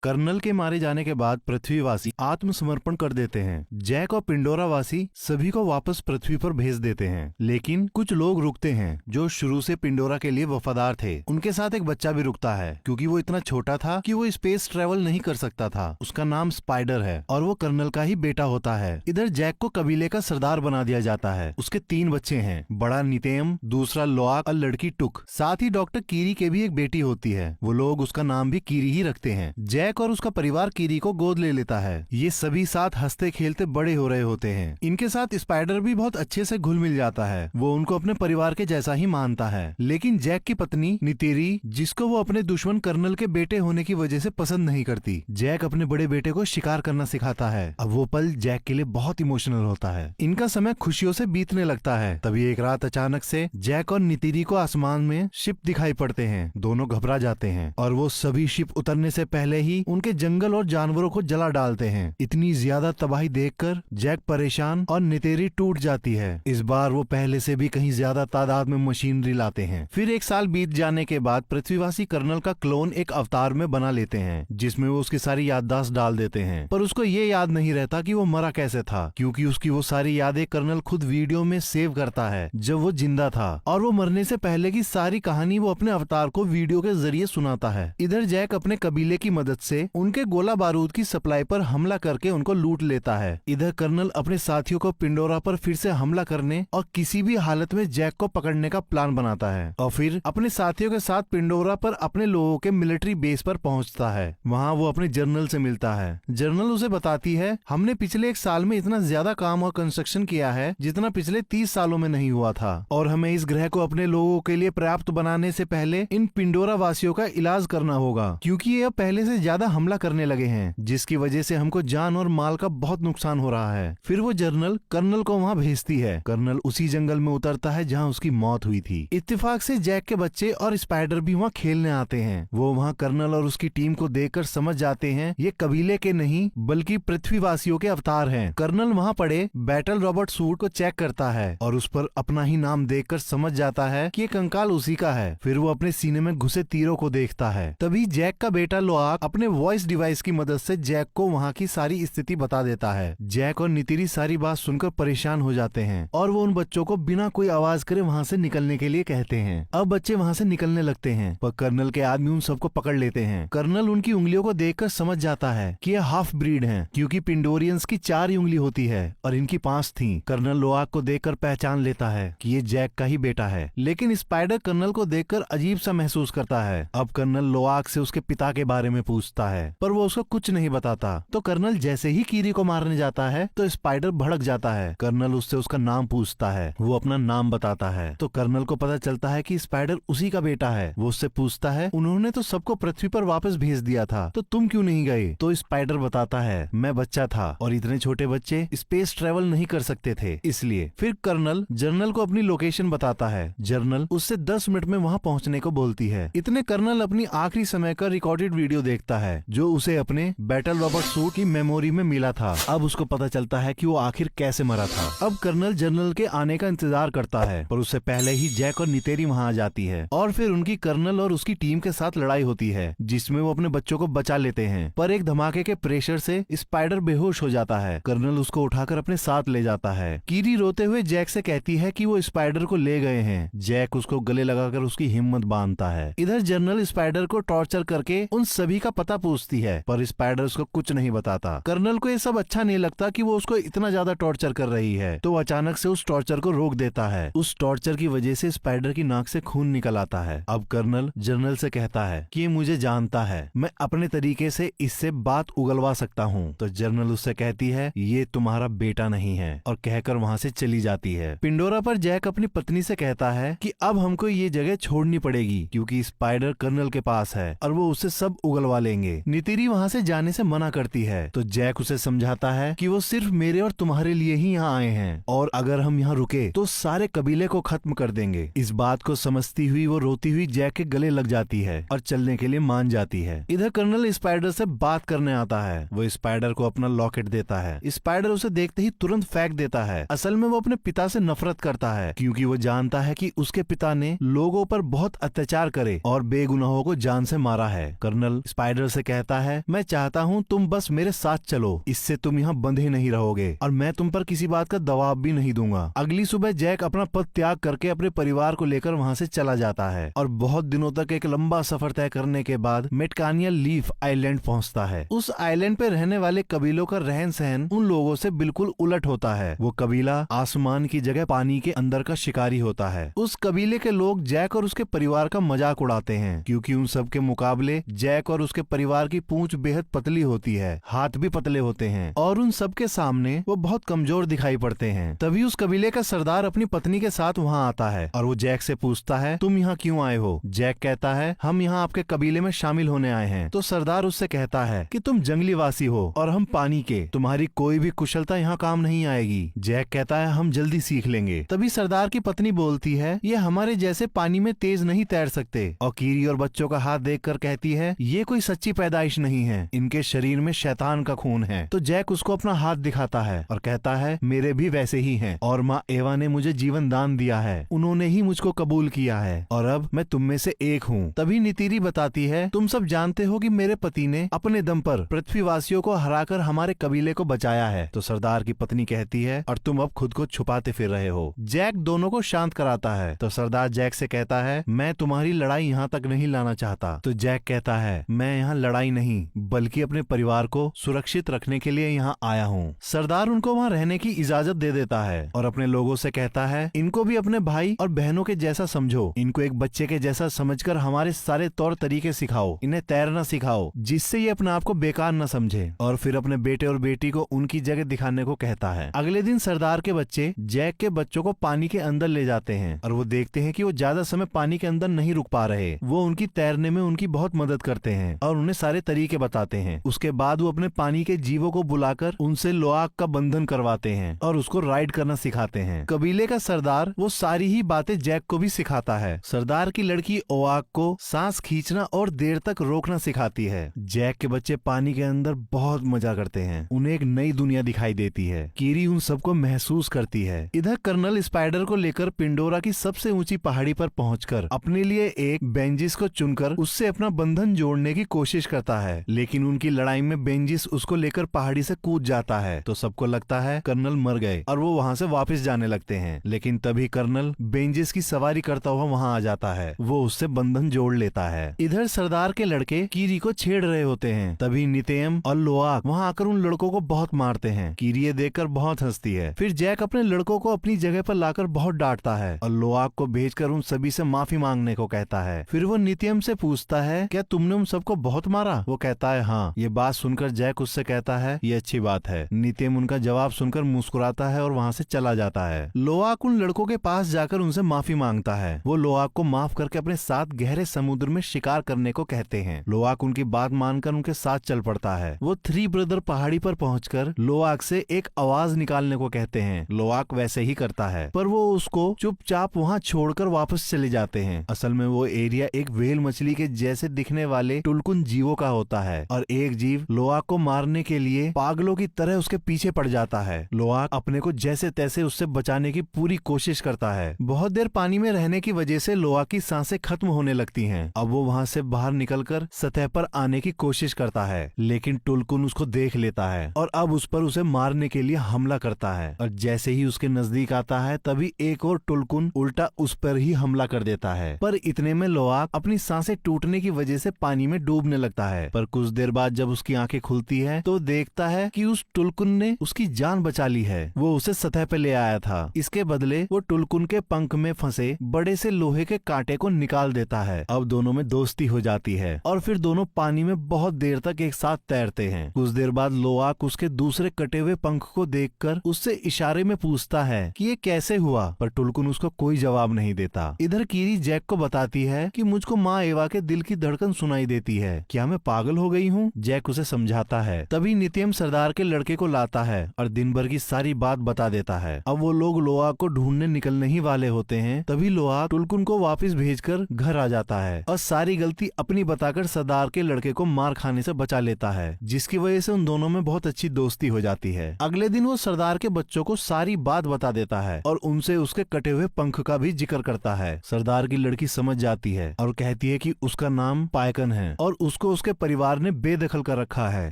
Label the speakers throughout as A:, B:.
A: Colonel के मारे जाने के बाद पृथ्वीवासी आत्मसमर्पण कर देते हैं। जैक और पिंडोरा वासी सभी को वापस पृथ्वी पर भेज देते हैं, लेकिन कुछ लोग रुकते हैं जो शुरू से पिंडोरा के लिए वफादार थे। उनके साथ एक बच्चा भी रुकता है क्योंकि वो इतना छोटा था कि वो स्पेस ट्रेवल नहीं कर सकता था। उसका नाम स्पाइडर है और वो कर्नल का ही बेटा होता है। इधर जैक को कबीले का सरदार बना दिया जाता है। उसके 3 बच्चे हैं, बड़ा नितेम, दूसरा लोआक और लड़की टुक। साथ ही डॉक्टर कीरी के भी एक बेटी होती है। वो लोग उसका नाम भी कीरी ही रखते हैं। जैक और उसका परिवार कीरी को गोद ले लेता है। ये सभी साथ हंसते खेलते बड़े हो रहे होते हैं। इनके साथ स्पाइडर भी बहुत अच्छे से घुल मिल जाता है। वो उनको अपने परिवार के जैसा ही मानता है। लेकिन जैक की पत्नी नितेरी, जिसको वो अपने दुश्मन कर्नल के बेटे होने की वजह से पसंद नहीं करती, जैक अपने बड़े बेटे को शिकार करना सिखाता है। अब वो पल जैक के लिए बहुत इमोशनल होता है। इनका समय खुशियों से बीतने लगता है। तभी एक रात अचानक से जैक और नितेरी को आसमान में शिप दिखाई पड़ते हैं। दोनों घबरा जाते हैं और वो सभी शिप उतरने से पहले ही उनके जंगल और जानवरों को जला डालते हैं। इतनी ज्यादा तबाही देखकर जैक परेशान और नितेरी टूट जाती है। इस बार वो पहले से भी कहीं ज्यादा तादाद में मशीनरी लाते हैं। फिर 1 साल बीत जाने के बाद पृथ्वीवासी कर्नल का क्लोन एक अवतार में बना लेते हैं, जिसमें वो उसकी सारी याददाश्त डाल देते हैं। पर उसको ये याद नहीं रहता कि वो मरा कैसे था, क्योंकि उसकी वो सारी यादें कर्नल खुद वीडियो में सेव करता है जब वो जिंदा था। और वो मरने से पहले की सारी कहानी वो अपने अवतार को वीडियो के जरिए सुनाता है। इधर जैक अपने कबीले की मदद से उनके गोला बारूद की सप्लाई पर हमला करके उनको लूट लेता है। इधर कर्नल अपने साथियों को पिंडोरा पर फिर से हमला करने और किसी भी हालत में जैक को पकड़ने का प्लान बनाता है और फिर अपने साथियों के साथ पिंडोरा पर अपने लोगों के मिलिट्री बेस पर पहुंचता है। वहां वो अपने जर्नल से मिलता है। जर्नल उसे बताती है, हमने पिछले 1 साल में इतना ज्यादा काम और कंस्ट्रक्शन किया है जितना पिछले 30 सालों में नहीं हुआ था, और हमें इस ग्रह को अपने लोगों के लिए पर्याप्त बनाने से पहले इन पिंडोरा वासियों का इलाज करना होगा, क्योंकि ये अब पहले से ज्यादा हमला करने लगे हैं, जिसकी वजह से हमको जान और माल का बहुत नुकसान हो रहा है। फिर वो जर्नल कर्नल को वहाँ भेजती है। कर्नल उसी जंगल में उतरता है जहाँ उसकी मौत हुई थी। इत्तेफाक से जैक के बच्चे और स्पाइडर भी वहाँ खेलने आते हैं। वो वहाँ कर्नल और उसकी टीम को देखकर समझ जाते हैं ये कबीले के नहीं बल्कि पृथ्वीवासियों के अवतार हैं। कर्नल वहाँ पड़े बैटल रॉबर्ट सूट को चेक करता है और उस पर अपना ही नाम देखकर समझ जाता है कि ये कंकाल उसी का है। फिर वो अपने सीने में घुसे तीरों को देखता है। तभी जैक का बेटा लोआक अपने वॉइस डिवाइस की मदद से जैक को वहाँ की सारी स्थिति बता देता है। जैक और नितिरी सारी बात सुनकर परेशान हो जाते हैं और वो उन बच्चों को बिना कोई आवाज करे वहाँ से निकलने के लिए कहते हैं। अब बच्चे वहाँ से निकलने लगते हैं, पर कर्नल के आदमी उन सबको पकड़ लेते हैं। कर्नल उनकी उंगलियों को देखकर समझ जाता है कि ये हाफ ब्रीड हैं, क्योंकि पिंडोरियंस की 4 ही उंगली होती है और इनकी 5 थी। कर्नल लोआक को देखकर पहचान लेता है कि ये जैक का ही बेटा है, लेकिन स्पाइडर कर्नल को देखकर अजीब सा महसूस करता है। अब कर्नल लोआक से उसके पिता के बारे में पूछता है, पर वो उसको कुछ नहीं बताता। तो कर्नल जैसे ही कीरी को मारने जाता है तो स्पाइडर भड़क जाता है। कर्नल उससे उसका नाम पूछता है। वो अपना नाम बताता है तो कर्नल को पता चलता है कि स्पाइडर उसी का बेटा है। वो उससे पूछता है, उन्होंने तो सबको पृथ्वी पर वापस भेज दिया था, तो तुम क्यों नहीं गए? तो स्पाइडर बताता है, मैं बच्चा था और इतने छोटे बच्चे स्पेस ट्रेवल नहीं कर सकते थे, इसलिए। फिर कर्नल जर्नल को अपनी लोकेशन बताता है। जर्नल उससे 10 मिनट में वहाँ पहुँचने को बोलती है। इतने कर्नल अपनी आखिरी समय का रिकॉर्डेड वीडियो देखता है जो उसे अपने बैटल रॉबर्ट सूट की मेमोरी में मिला था। अब उसको पता चलता है कि वो आखिर कैसे मरा था। अब कर्नल जनरल के आने का इंतजार करता है, पर उससे पहले ही जैक और नितेरी वहाँ आ जाती है और फिर उनकी कर्नल और उसकी टीम के साथ लड़ाई होती है, जिसमें वो अपने बच्चों को बचा लेते हैं। पर एक धमाके के प्रेशर से स्पाइडर बेहोश हो जाता है। कर्नल उसको उठाकर अपने साथ ले जाता है। कीरी रोते हुए जैक से कहती है कि वो स्पाइडर को ले गए हैं। जैक उसको गले लगाकर उसकी हिम्मत बांधता है। इधर जनरल स्पाइडर को टॉर्चर करके उन सभी का पता पूछती है, पर स्पाइडर उसको कुछ नहीं बताता। कर्नल को ये सब अच्छा नहीं लगता कि वो उसको इतना ज्यादा टॉर्चर कर रही है, तो अचानक से उस टॉर्चर को रोक देता है। उस टॉर्चर की वजह से स्पाइडर की नाक से खून निकल आता है। अब कर्नल जनरल से कहता है कि ये मुझे जानता है, मैं अपने तरीके से इससे बात उगलवा सकता हूँ। तो जनरल उससे कहती है, ये तुम्हारा बेटा नहीं है, और कहकर वहाँ से चली जाती है। पिंडोरा पर जैक अपनी पत्नी से कहता है कि अब हमको ये जगह छोड़नी पड़ेगी, क्योंकि स्पाइडर कर्नल के पास है और वो उससे सब उगलवा लेंगे। नितिरी वहाँ से जाने से मना करती है, तो जैक उसे समझाता है कि वो सिर्फ मेरे और तुम्हारे लिए ही यहाँ आए हैं, और अगर हम यहाँ रुके तो सारे कबीले को खत्म कर देंगे। इस बात को समझती हुई वो रोती हुई जैक के गले लग जाती है और चलने के लिए मान जाती है। इधर कर्नल स्पाइडर से बात करने आता है। वो स्पाइडर को अपना लॉकेट देता है। स्पाइडर उसे देखते ही तुरंत फेंक देता है। असल में वो अपने पिता से नफरत करता है, क्योंकि वो जानता है कि उसके पिता ने लोगों पर बहुत अत्याचार करे और बेगुनाहों को जान से मारा है। कर्नल स्पाइडर से कहता है, मैं चाहता हूँ तुम बस मेरे साथ चलो, इससे तुम यहाँ बंधे नहीं रहोगे और मैं तुम पर किसी बात का दबाव भी नहीं दूंगा। अगली सुबह जैक अपना पद त्याग करके अपने परिवार को लेकर वहाँ से चला जाता है और बहुत दिनों तक एक लंबा सफर तय करने के बाद मेटकानिया लीफ आइलैंड पहुँचता है। उस आइलैंड पे रहने वाले कबीलों का रहन सहन उन लोगों से बिल्कुल उलट होता है। वो कबीला आसमान की जगह पानी के अंदर का शिकारी होता है। उस कबीले के लोग जैक और उसके परिवार का मजाक उड़ाते हैं क्योंकि उन सब के मुकाबले जैक और उसके परिवार की पूंछ बेहद पतली होती है, हाथ भी पतले होते हैं और उन सब के सामने वो बहुत कमजोर दिखाई पड़ते हैं। तभी उस कबीले का सरदार अपनी पत्नी के साथ वहाँ आता है और वो जैक से पूछता है, तुम यहाँ क्यों आए हो? जैक कहता है, हम यहाँ आपके कबीले में शामिल होने आए हैं। तो सरदार उससे कहता है कि तुम जंगली वासी हो और हम पानी के, तुम्हारी कोई भी कुशलता यहाँ काम नहीं आएगी। जैक कहता है, हम जल्दी सीख लेंगे। तभी सरदार की पत्नी बोलती है, ये हमारे जैसे पानी में तेज नहीं तैर सकते। और कीरी और बच्चों का हाथ देखकर कहती है, ये कोई सच्ची पैदाइश नहीं है, इनके शरीर में शैतान का खून है। तो जैक उसको अपना हाथ दिखाता है और कहता है, मेरे भी वैसे ही हैं और माँ एवा ने मुझे जीवन दान दिया है, उन्होंने ही मुझको कबूल किया है और अब मैं तुम में से एक हूँ। तभी नीतीरी बताती है, तुम सब जानते हो कि मेरे पति ने अपने दम पर पृथ्वीवासियों को हराकर हमारे कबीले को बचाया है। तो सरदार की पत्नी कहती है, और तुम अब खुद को छुपाते फिर रहे हो। जैक दोनों को शांत कराता है। तो सरदार जैक से कहता है, मैं तुम्हारी लड़ाई यहाँ तक नहीं लाना चाहता। तो जैक कहता है, मैं यहाँ लड़ाई नहीं बल्कि अपने परिवार को सुरक्षित रखने के लिए यहाँ आया हूँ। सरदार उनको वहाँ रहने की इजाजत दे देता है और अपने लोगों से कहता है, इनको भी अपने भाई और बहनों के जैसा समझो, इनको एक बच्चे के जैसा समझकर हमारे सारे तौर तरीके सिखाओ, इन्हें तैरना सिखाओ जिससे ये अपने आप को बेकार न समझे। और फिर अपने बेटे और बेटी को उनकी जगह दिखाने को कहता है। अगले दिन सरदार के बच्चे जैक के बच्चों को पानी के अंदर ले जाते हैं और वो देखते हैं कि वो ज्यादा समय पानी के अंदर नहीं रुक पा रहे। वो उनकी तैरने में उनकी बहुत मदद करते हैं और उन्हें सारे तरीके बताते हैं। उसके बाद वो अपने पानी के जीवों को बुलाकर उनसे लोआक का बंधन करवाते हैं और उसको राइड करना सिखाते हैं। कबीले का सरदार वो सारी ही बातें जैक को भी सिखाता है। सरदार की लड़की ओआक को सांस खींचना और देर तक रोकना सिखाती है। जैक के बच्चे पानी के अंदर बहुत मजा करते हैं, उन्हें एक नई दुनिया दिखाई देती है। कीरी उन सबको महसूस करती है। इधर कर्नल स्पाइडर को लेकर पिंडोरा की सबसे ऊंची पहाड़ी पर पहुंचकर अपने लिए एक बेंजिस को चुनकर उससे अपना बंधन जोड़ने की कोशिश करता है, लेकिन उनकी लड़ाई में बेंजिस उसको लेकर पहाड़ी से कूद जाता है। तो सबको लगता है कर्नल मर गए और वो वहाँ से वापस जाने लगते हैं, लेकिन तभी कर्नल बेंजिस की सवारी करता हुआ वहाँ आ जाता है। वो उससे बंधन जोड़ लेता है। इधर सरदार के लड़के कीरी को छेड़ रहे होते हैं। तभी नितेम और लोआक वहाँ आकर उन लड़कों को बहुत मारते हैं। कीरी ये देखकर बहुत हंसती है। फिर जैक अपने लड़कों को अपनी जगह पर लाकर बहुत डांटता है और लोआक को भेजकर उन सभी से माफी मांगने को कहता है। फिर वो नित्यम से पूछता है, क्या तुमने उन सबको बहुत मारा? वो कहता है, हाँ। ये बात सुनकर जैक उससे कहता है, ये अच्छी बात है। नित्यम उनका जवाब सुनकर मुस्कुराता है और वहाँ से चला जाता है। लोआक उन लड़कों के पास जाकर उनसे माफी मांगता है। वो लोआक को माफ करके अपने साथ गहरे समुद्र में शिकार करने को कहते हैं। लोआक उनकी बात मानकर उनके साथ चल पड़ता है। वो थ्री ब्रदर पहाड़ी पर पहुंचकर लोआक से एक आवाज निकालने को कहते हैं। लोआक वैसे ही करता है, पर वो उसको चुपचाप वहाँ छोड़कर वापस चले जाते हैं। असल में वो एरिया एक व्हेल मछली के जैसे दिखने वाले टुलकुन जीवों का होता है और एक जीव लोआक को मारने के लिए पागलों की तरह उसके पीछे पड़ जाता है। लोआक अपने को जैसे तैसे उससे बचाने की पूरी कोशिश करता है। बहुत देर पानी में रहने की वजह से लोआक की सांसें खत्म होने लगती हैं। अब वो वहाँ से बाहर निकलकर सतह पर आने की कोशिश करता है, लेकिन टुलकुन उसको देख लेता है और अब उस पर उसे मारने के लिए हमला करता है। और जैसे ही उसके नजदीक आता है तभी एक और टुलकुन उल्टा उस पर ही हमला कर देता है। पर इतने में लोआक अपनी सांसें टूटने की वजह से पानी में डूबने लगता है। पर कुछ देर बाद जब उसकी आंखें खुलती है तो देखता है कि उस टुलकुन ने उसकी जान बचा ली है। वो उसे सतह पे ले आया था। इसके बदले वो टुलकुन के पंख में फंसे बड़े से लोहे के कांटे को निकाल देता है। अब दोनों में दोस्ती हो जाती है और फिर दोनों पानी में बहुत देर तक एक साथ तैरते हैं। कुछ देर बाद लोआक उसके दूसरे कटे हुए पंख को देखकर उससे इशारे में पूछता है कि ये कैसे हुआ, पर टुलकुन उसको कोई जवाब नहीं देता। इधर कीरी जैक को बताती है कि मुझको माँ एवा के दिल की धड़कन सुनाई देती है, क्या मैं पागल हो गई हूँ? जैक उसे समझाता है। तभी नित्यम सरदार के लड़के को लाता है और दिन भर की सारी बात बता देता है। अब वो लोग लोआक को ढूंढने निकलने ही वाले होते हैं। तभी लोआक टुलकुन को वापस भेजकर घर आ जाता है और सारी गलती अपनी बताकर सरदार के लड़के को मार खाने से बचा लेता है, जिसकी वजह से उन दोनों में बहुत अच्छी दोस्ती हो जाती है। अगले दिन वो सरदार के बच्चों को सारी बात बता देता है और उनसे उसके कटे हुए पंख का भी जिक्र करता है। सरदार की लड़की समझ जाती है और कहती है कि उसका नाम पायकन है और उसको उसको उसके परिवार ने बेदखल कर रखा है,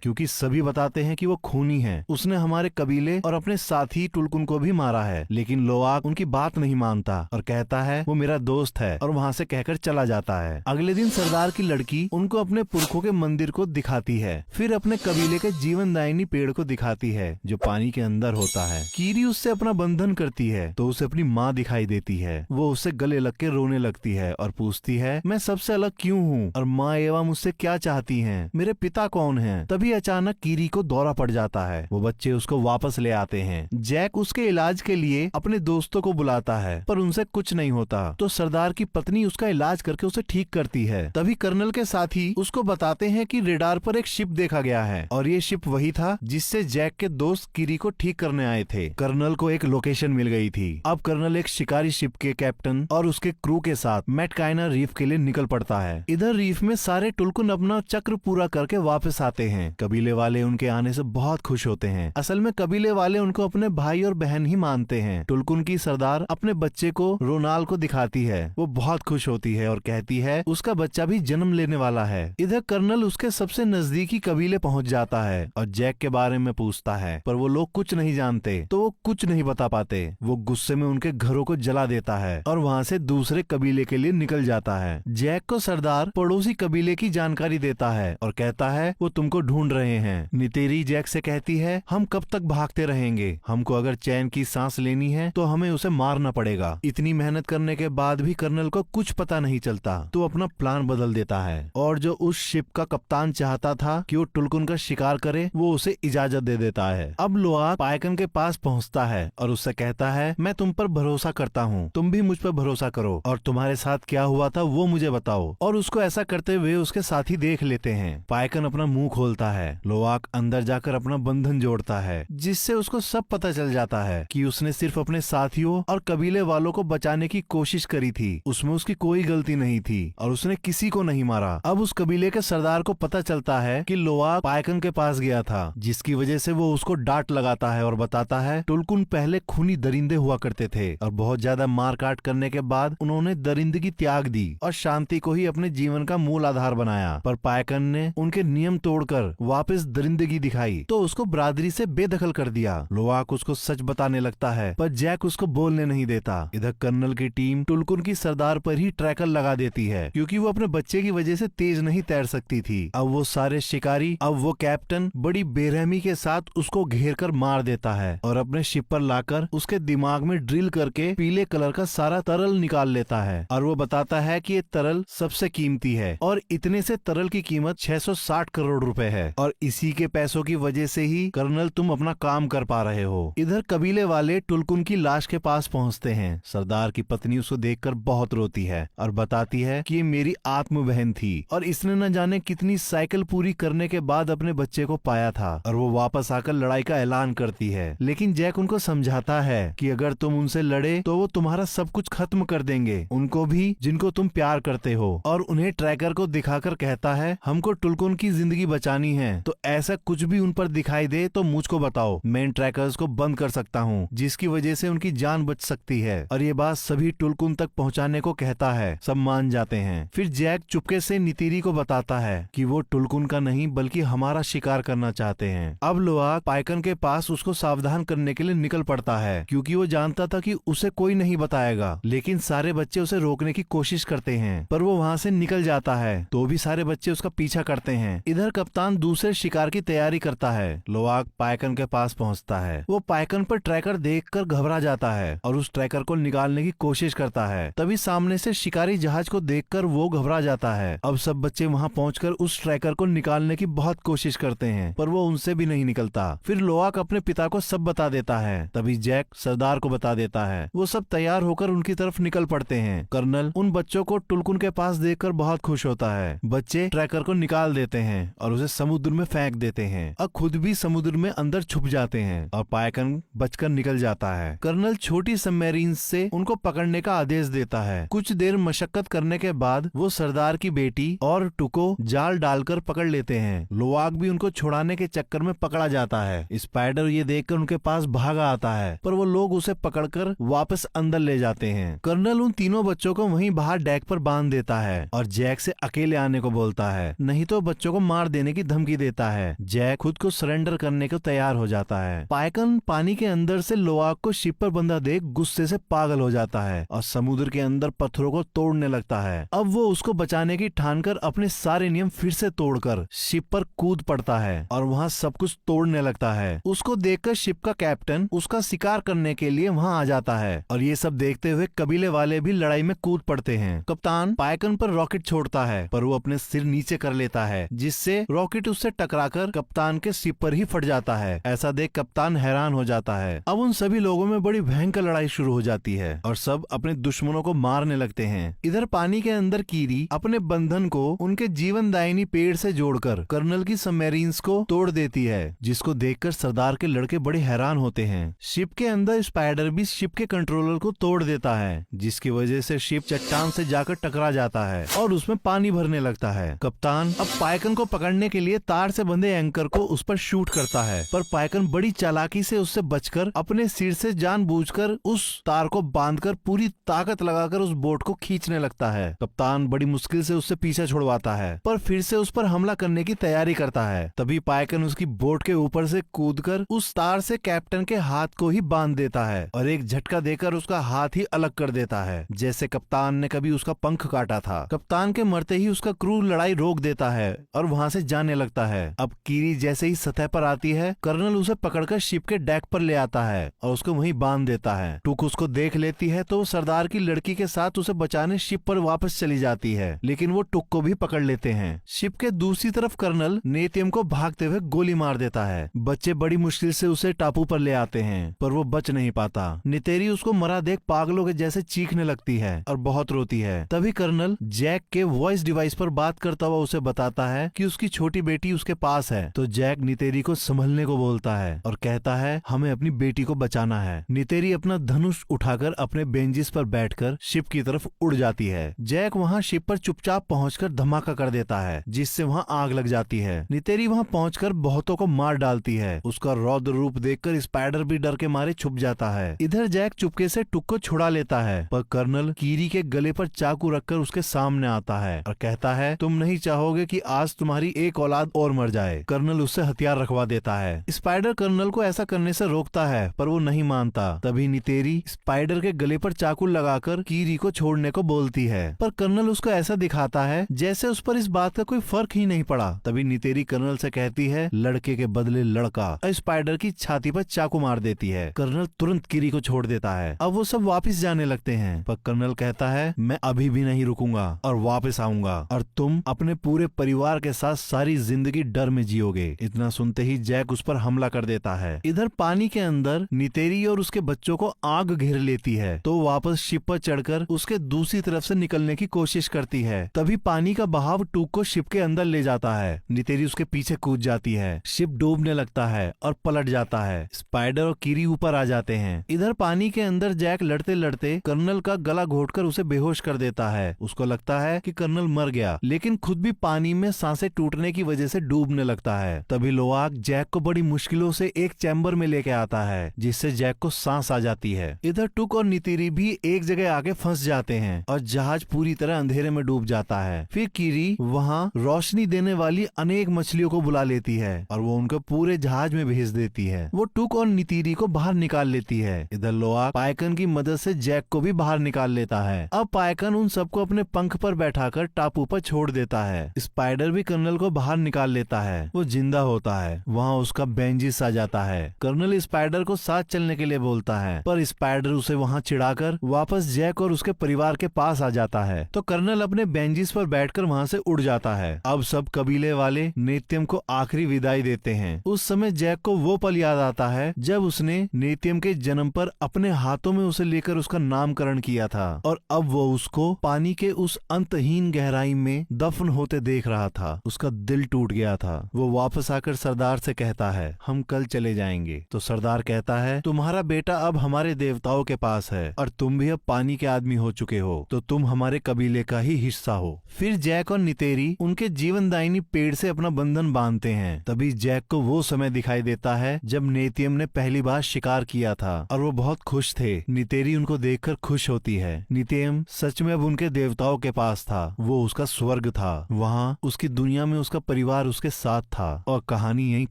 A: क्योंकि सभी बताते हैं कि वो खूनी है। उसने हमारे कबीले और अपने साथी टुलकुन को भी मारा है। लेकिन लोआक उनकी बात नहीं मानता और कहता है वो मेरा दोस्त है, और वहाँ से कहकर चला जाता है। अगले दिन सरदार की लड़की उनको अपने पुरखों के मंदिर को दिखाती है, फिर अपने कबीले के जीवनदायिनी पेड़ को दिखाती है जो पानी के अंदर होता है। कीरी उससे अपना बंधन करती है तो उसे अपनी माँ दिखाई देती है। वो उससे गले लग के रोने लगती है और पूछती है मैं सबसे अलग क्यों हूँ और माँ एवा मुझसे क्या चाहती हैं? मेरे पिता कौन हैं? तभी अचानक कीरी को दौरा पड़ जाता है। वो बच्चे उसको वापस ले आते हैं। जैक उसके इलाज के लिए अपने दोस्तों को बुलाता है पर उनसे कुछ नहीं होता, तो सरदार की पत्नी उसका इलाज करके उसे ठीक करती है। तभी कर्नल के साथी उसको बताते हैं कि रेडार पर एक शिप देखा गया है और ये शिप वही था जिससे जैक के दोस्त कीरी को ठीक करने आए थे। कर्नल को एक लोकेशन मिल गई थी। अब कर्नल एक शिकारी शिप के कैप्टन और उसके क्रू के साथ मैटकाइना रीफ के लिए निकल पड़ता है। इधर रीफ में सारे टुलकुन अपना चक्र पूरा करके वापस आते हैं। कबीले वाले उनके आने से बहुत खुश होते हैं। असल में कबीले वाले उनको अपने भाई और बहन ही मानते हैं। टुलकुन की सरदार अपने बच्चे को रोनाल को दिखाती है। वो बहुत खुश होती है और कहती है उसका बच्चा भी जन्म लेने वाला है। इधर कर्नल उसके सबसे नजदीकी कबीले पहुंच जाता है और जैक के बारे में पूछता है, पर वो लोग कुछ नहीं जानते तो वो कुछ नहीं बता पाते। वो गुस्से में उनके घरों को जला देता है और वहाँ से दूसरे कबीले के लिए निकल जाता है। जैक को सरदार पड़ोसी कबीले की जानकारी देता है और कहता है वो तुमको ढूंढ रहे हैं। नितेरी जैक से कहती है हम कब तक भागते रहेंगे? हमको अगर चैन की सांस लेनी है तो हमें उसे मारना पड़ेगा। इतनी मेहनत करने के बाद भी कर्नल को कुछ पता नहीं चलता तो अपना प्लान बदल देता है और जो उस शिप का कप्तान चाहता था कि वो टुलकुन का शिकार करे वो उसे इजाजत दे देता है। अब लोआक पाइकन के पास पहुंचता है और उससे कहता है मैं तुम पर भरोसा करता हूँ, तुम भी मुझ पर भरोसा करो और तुम्हारे साथ क्या हुआ था वो मुझे बताओ। और उसको ऐसा करते हुए उसके साथी देख लेते हैं। पाइकन अपना मुंह खोलता है। लोआक अंदर जाकर अपना बंधन जोड़ता है जिससे उसको सब पता चल जाता है कि उसने सिर्फ अपने साथियों और कबीले वालों को बचाने की कोशिश करी थी। उसमें उसकी कोई गलती नहीं थी और उसने किसी को नहीं मारा। अब उस कबीले के सरदार को पता चलता है कि लोआक पाइकन के पास गया था, जिसकी वजह से वो उसको डांट लगाता है और बताता है टुलकुन पहले खूनी दरिंदे हुआ करते थे और बहुत ज्यादा मार काट करने के बाद उन्होंने दरिंदगी त्याग दी और शांति को ही अपने जीवन का मूल आधार बनाया। पर पाइकन ने उनके नियम तोड़कर वापस दरिंदगी दिखाई तो उसको बरादरी से बेदखल कर दिया। लोआक उसको सच बताने लगता है पर जैक उसको बोलने नहीं देता। इधर कर्नल की टीम टुलकुन की सरदार पर ही ट्रैकर लगा देती है क्योंकि वो अपने बच्चे की वजह से तेज नहीं तैर सकती थी। अब वो सारे शिकारी, अब वो कैप्टन बड़ी बेरहमी के साथ उसको घेर कर मार देता है और अपने शिप पर लाकर उसके दिमाग में ड्रिल करके पीले कलर का सारा तरल निकाल लेता है और वो बताता है कि ये तरल सबसे कीमती है और इतने से तरल की कीमत 660 करोड़ रुपए है और इसी के पैसों की वजह से ही कर्नल तुम अपना काम कर पा रहे हो। इधर कबीले वाले टुलकुन की लाश के पास पहुंचते हैं। सरदार की पत्नी उसको देखकर बहुत रोती है और बताती है कि ये मेरी आत्म बहन थी और इसने न जाने कितनी साइकिल पूरी करने के बाद अपने बच्चे को पाया था और वो वापस आकर लड़ाई का ऐलान करती है। लेकिन जैक उनको समझाता है कि अगर तुम उनसे लड़े तो वो तुम्हारा सब कुछ खत्म कर देंगे, उनको भी जिनको तुम प्यार करते हो। और उन्हें ट्रैकर को दिखाकर कहता है हमको टुलकुन की जिंदगी बचानी है तो ऐसा कुछ भी उन पर दिखाई दे तो मुझको बताओ, मैं इन ट्रैकर्स को बंद कर सकता हूँ जिसकी वजह से उनकी जान बच सकती है। और ये बात सभी टुलकुन तक पहुँचाने को कहता है। सब मान जाते हैं। फिर जैक चुपके से नितिरी को बताता है कि वो टुलकुन का नहीं बल्कि हमारा शिकार करना चाहते हैं। अब लोआक पाइकन के पास उसको सावधान करने के लिए निकल पड़ता है क्योंकि वो जानता था कि उसे कोई नहीं बताएगा। लेकिन सारे बच्चे उसे रोकने की कोशिश करते हैं पर वो वहाँ से निकल जाता है तो भी सारे बच्चे उसका पीछा करते हैं। इधर कप्तान दूसरे शिकार की तैयारी करता है। लोआक पाइकन के पास पहुँचता है। वो पाइकन पर ट्रैकर देखकर घबरा जाता है और उस ट्रैकर को निकालने की कोशिश करता है। तभी सामने से शिकारी जहाज को देखकर वो घबरा जाता है। अब सब बच्चे वहाँ पहुंचकर उस ट्रैकर को निकालने की बहुत कोशिश करते हैं पर वो उनसे भी नहीं निकलता। फिर लोआक अपने पिता को सब बता देता है। तभी जैक सरदार को बता देता है। वो सब तैयार होकर उनकी तरफ निकल पड़ते हैं। कर्नल उन बच्चों को टुलकुन के पास देखकर बहुत खुश होता है। बच्चे ट्रैकर को निकाल देते हैं और उसे समुद्र में फेंक देते हैं और खुद भी समुद्र में अंदर छुप जाते हैं और पाइकन बचकर निकल जाता है। कर्नल छोटी सबमरीन से उनको पकड़ने का आदेश देता है। कुछ देर मशक्कत करने के बाद वो सरदार की बेटी और टुको जाल डालकर पकड़ लेते हैं। लोआक भी उनको छुड़ाने के चक्कर में पकड़ा जाता है। स्पाइडर ये देखकर उनके पास भागा आता है पर वो लोग उसे पकड़कर वापस अंदर ले जाते हैं। कर्नल उन तीनों बच्चों को वहीं बाहर डेक पर बांध देता है और जैक से अकेले आने को बोलता बोलता है, नहीं तो बच्चों को मार देने की धमकी देता है। जैक खुद को सरेंडर करने को तैयार हो जाता है। पाइकन पानी के अंदर से लोआक को शिप पर बंधा देख गुस्से से पागल हो जाता है और समुद्र के अंदर पत्थरों को तोड़ने लगता है। अब वो उसको बचाने की ठानकर अपने सारे नियम फिर से तोड़कर शिप पर कूद पड़ता है और वहाँ सब कुछ तोड़ने लगता है। उसको देखकर शिप का कैप्टन उसका शिकार करने के लिए वहाँ आ जाता है और ये सब देखते हुए कबीले वाले भी लड़ाई में कूद पड़ते हैं। कप्तान पाइकन पर रॉकेट छोड़ता है पर वो अपने सिर नीचे कर लेता है, जिससे रॉकेट उससे टकराकर कप्तान के शिप पर ही फट जाता है। ऐसा देख कप्तान हैरान हो जाता है। अब उन सभी लोगों में बड़ी भयंकर लड़ाई शुरू हो जाती है और सब अपने दुश्मनों को मारने लगते हैं। इधर पानी के अंदर कीरी अपने बंधन को उनके जीवनदायिनी पेड़ से जोड़कर कर्नल की सबमरीन्स को तोड़ देती है, जिसको देखकर सरदार के लड़के बड़े हैरान होते हैं। शिप के अंदर स्पाइडर भी शिप के कंट्रोलर को तोड़ देता है, जिसकी वजह से शिप चट्टान से जाकर टकरा जाता है और उसमें पानी भरने लगता है। कप्तान अब पाइकन को पकड़ने के लिए तार से बंधे एंकर को उस पर शूट करता है, पर पाइकन बड़ी चालाकी से उससे बचकर अपने सिर से जानबूझकर उस तार को बांधकर पूरी ताकत लगाकर उस बोट को खींचने लगता है। कप्तान बड़ी मुश्किल से उससे पीछा छुड़वाता है पर फिर से उस पर हमला करने की तैयारी करता है। तभी पाइकन उसकी बोट के ऊपर से कूदकर उस तार से कैप्टन के हाथ को ही बांध देता है और एक झटका देकर उसका हाथ ही अलग कर देता है, जैसे कप्तान ने कभी उसका पंख काटा था। कप्तान के मरते ही उसका क्रू लड़ाई रोक देता है और वहाँ से जाने लगता है। अब कीरी जैसे ही सतह पर आती है, कर्नल उसे पकड़कर शिप के डेक पर ले आता है और उसको वहीं बांध देता है। टुक उसको देख लेती है तो सरदार की लड़की के साथ उसे बचाने शिप पर वापस चली जाती है, लेकिन वो टुक को भी पकड़ लेते हैं। शिप के दूसरी तरफ कर्नल नेतियम को भागते हुए गोली मार देता है। बच्चे बड़ी मुश्किल से उसे टापू पर ले आते हैं पर वो बच नहीं पाता। नितेरी उसको मरा देख पागलों के जैसे चीखने लगती है और बहुत रोती है। तभी कर्नल जैक के वॉइस डिवाइस पर बात करता हुआ उसे बताता है कि उसकी छोटी बेटी उसके पास है। तो जैक नितेरी को संभलने को बोलता है और कहता है हमें अपनी बेटी को बचाना है। नितेरी अपना धनुष उठाकर अपने बेंजिस पर बैठकर शिप की तरफ उड़ जाती है। जैक वहाँ शिप पर चुपचाप पहुंचकर धमाका कर देता है, जिससे वहाँ आग लग जाती है। नितेरी वहाँ पहुंचकर बहुतों को मार डालती है। उसका रौद्र रूप देखकर स्पाइडर भी डर के मारे छुप जाता है। इधर जैक चुपके से टुक को छुड़ा लेता है पर कर्नल कीरी के गले पर चाकू रखकर उसके सामने आता है और कहता है तुम नहीं चाहोगे कि आज तुम्हारी एक औलाद और मर जाए। कर्नल उससे हथियार रखवा देता है। स्पाइडर कर्नल को ऐसा करने से रोकता है पर वो नहीं मानता। तभी नितेरी स्पाइडर के गले पर चाकू लगाकर कीरी को छोड़ने को बोलती है, पर कर्नल उसको ऐसा दिखाता है जैसे उस पर इस बात का कोई फर्क ही नहीं पड़ा। तभी नितेरी कर्नल से कहती है लड़के के बदले लड़का, और स्पाइडर की छाती पर चाकू मार देती है। कर्नल तुरंत कीरी को छोड़ देता है। अब वो सब वापस जाने लगते हैं पर कर्नल कहता है मैं अभी भी नहीं रुकूंगा और वापस आऊंगा और तुम अपने पूरे परिवार के साथ सारी जिंदगी डर में जियोगे। इतना सुनते ही जैक उस पर हमला कर देता है। इधर पानी के अंदर नितेरी और उसके बच्चों को आग घेर लेती है तो वापस शिप पर चढ़कर उसके दूसरी तरफ से निकलने की कोशिश करती है। तभी पानी का बहाव टूक को शिप के अंदर ले जाता है। नितेरी उसके पीछे कूद जाती है। शिप डूबने लगता है और पलट जाता है। स्पाइडर और कीरी ऊपर आ जाते हैं। इधर पानी के अंदर जैक लड़ते लड़ते कर्नल का गला घोटकर उसे बेहोश कर देता है। उसको लगता है कि कर्नल मर गया, लेकिन खुद भी पानी में सांसें टूटने की वजह से डूबने लगता है। तभी लोआक जैक को बड़ी मुश्किलों से एक चैम्बर में लेके आता है, जिससे जैक को सांस आ जाती है। इधर टुक और नितेरी भी एक जगह आके फंस जाते हैं और जहाज पूरी तरह अंधेरे में डूब जाता है। फिर कीरी वहाँ रोशनी देने वाली अनेक मछलियों को बुला लेती है और वो उनको पूरे जहाज में भेज देती है। वो टुक और नितेरी को बाहर निकाल लेती है। इधर लोआक पाइकन की मदद से जैक को भी बाहर निकाल लेता है। अब पाइकन उन सबको अपने पंख पर बैठाकर टापू पर छोड़ देता है। स्पाइडर भी कर्नल को बाहर निकाल लेता है। वो जिंदा होता है। वहाँ उसका बेंजिस आ जाता है। कर्नल स्पाइडर को साथ चलने के लिए बोलता है, पर स्पाइडर उसे वहाँ चिढ़ाकर वापस जैक और उसके परिवार के पास आ जाता है। तो कर्नल अपने बेंजिस पर बैठकर वहाँ से उड़ जाता है। अब सब कबीले वाले नेत्यम को आखिरी विदाई देते हैं। उस समय जैक को वो पल याद आता है जब उसने नेत्यम के जन्म पर अपने हाथों में उसे लेकर उसका नामकरण किया था और अब वो उसको पानी के उस अंतहीन गहराई में दफन होते देख रहा था। उसका दिल टूट गया था। वो वापस आकर सरदार से कहता है हम कल चले जाएंगे। तो सरदार कहता है तुम्हारा बेटा अब हमारे देवताओं के पास है और तुम भी अब पानी के आदमी हो चुके हो, तो तुम हमारे कबीले का ही हिस्सा हो। फिर जैक और नितेरी उनके जीवनदायिनी पेड़ से अपना बंधन बांधते हैं। तभी जैक को वो समय दिखाई देता है जब नेतियम ने पहली बार शिकार किया था और वो बहुत खुश थे। नितेरी उनको देखकर खुश होती है। नितेयम सच में अब उनके देवताओं के पास था। वो उसका स्वर्ग था। था, वहाँ उसकी दुनिया में उसका परिवार उसके साथ था और कहानी यहीं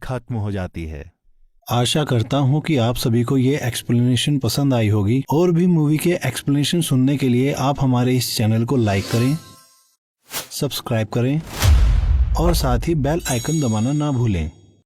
A: खत्म हो जाती है। आशा करता हूँ कि आप सभी को ये एक्सप्लेनेशन पसंद आई होगी। और भी मूवी के एक्सप्लेनेशन सुनने के लिए आप हमारे इस चैनल को लाइक करें, सब्सक्राइब करें और साथ ही बेल आइकन दबाना ना भूलें।